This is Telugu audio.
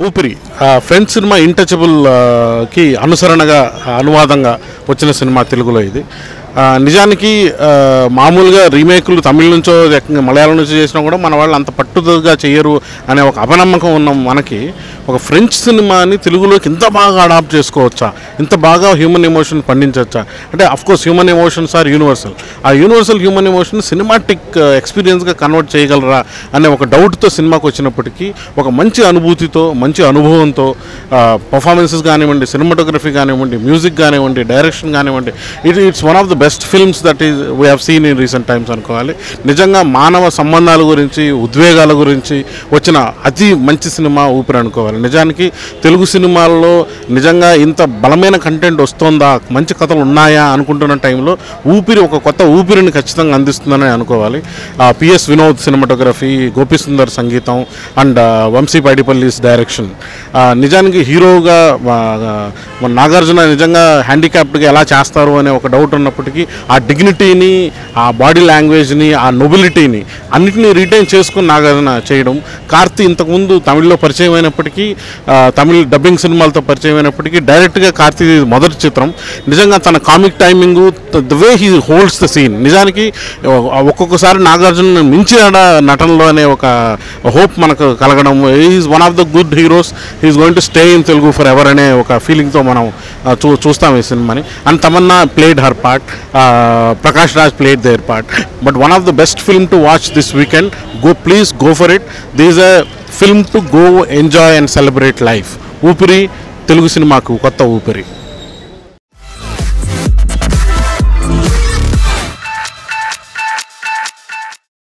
ఊపిరి ఫ్రెంచ్ సినిమా ఇంటచబుల్ కి అనుసరణగా అనువాదంగా వచ్చిన సినిమా తెలుగులో ఇది. నిజానికి మామూలుగా రీమేక్లు తమిళ నుంచో మలయాళం నుంచి చేసినా కూడా మన వాళ్ళు అంత పట్టుదలగా చేయరు అనే ఒక అపనమ్మకం ఉన్న మనకి ఒక ఫ్రెంచ్ సినిమాని తెలుగులోకి ఇంత బాగా అడాప్ట్ చేసుకోవచ్చా, ఇంత బాగా హ్యూమన్ ఎమోషన్ పండించవచ్చా అంటే of course human emotions are universal. ఆ యూనివర్సల్ హ్యూమన్ ఎమోషన్ సినిమాటిక్ ఎక్స్పీరియన్స్గా కన్వర్ట్ చేయగలరా అనే ఒక డౌట్తో సినిమాకి వచ్చినప్పటికీ ఒక మంచి అనుభూతితో మంచి అనుభవంతో పర్ఫార్మెన్సెస్ కానివ్వండి, సినిమాటోగ్రఫీ కానివ్వండి, మ్యూజిక్ కానివ్వండి, డైరెక్షన్ కానివ్వండి, it's one of the best films that is we have seen in recent times అనుకోవాలి. నిజంగా మానవ సంబంధాల గురించి, ఉద్వేగాల గురించి వచ్చిన అతి మంచి సినిమా ఊపిరి అనుకోవాలి. నిజానికి తెలుగు సినిమాల్లో నిజంగా ఇంత బలమైన కంటెంట్ వస్తుందా, మంచి కథలు ఉన్నాయా అనుకుంటున్న టైంలో ఊపిరి ఒక కొత్త ఊపిరిని ఖచ్చితంగా అందిస్తుందని అనుకోవాలి. పిఎస్ వినోద్ సినిమాటోగ్రఫీ, గోపీసుందర్ సంగీతం అండ్ వంశీ పైడిపల్లిస్ డైరెక్షన్. నిజానికి హీరోగా నాగార్జున నిజంగా హ్యాండిక్యాప్డ్గా ఎలా చేస్తారు అనే ఒక డౌట్ ఉన్నప్పటికీ ఆ డిగ్నిటీని, ఆ బాడీ లాంగ్వేజ్ని, ఆ నొబిలిటీని అన్నిటినీ రిటైన్ చేసుకుని నాగార్జున చేయడం. కార్తీ ఇంతకుముందు తమిళ్లో పరిచయం అయినప్పటికీ, తమిళ్ డబ్బింగ్ సినిమాలతో పరిచయం అయినప్పటికీ డైరెక్ట్గా కార్తీ మొదటి చిత్రం. నిజంగా తన comic timing, the way he holds the scene, నిజానికి ఒక్కొక్కసారి నాగార్జున మించిన నటనలో అనే ఒక హోప్ మనకు కలగడం. Is one of the good heroes, he's going to stay in Telugu forever అనే ఒక ఫీలింగ్తో మనం చూస్తాం ఈ సినిమాని. And Tamannaah played her part, Prakash Raj played their part, but one of the best film to watch this weekend. Please go for it. This is a film to go enjoy and celebrate life. Upiri Telugu cinema ku kotta upiri.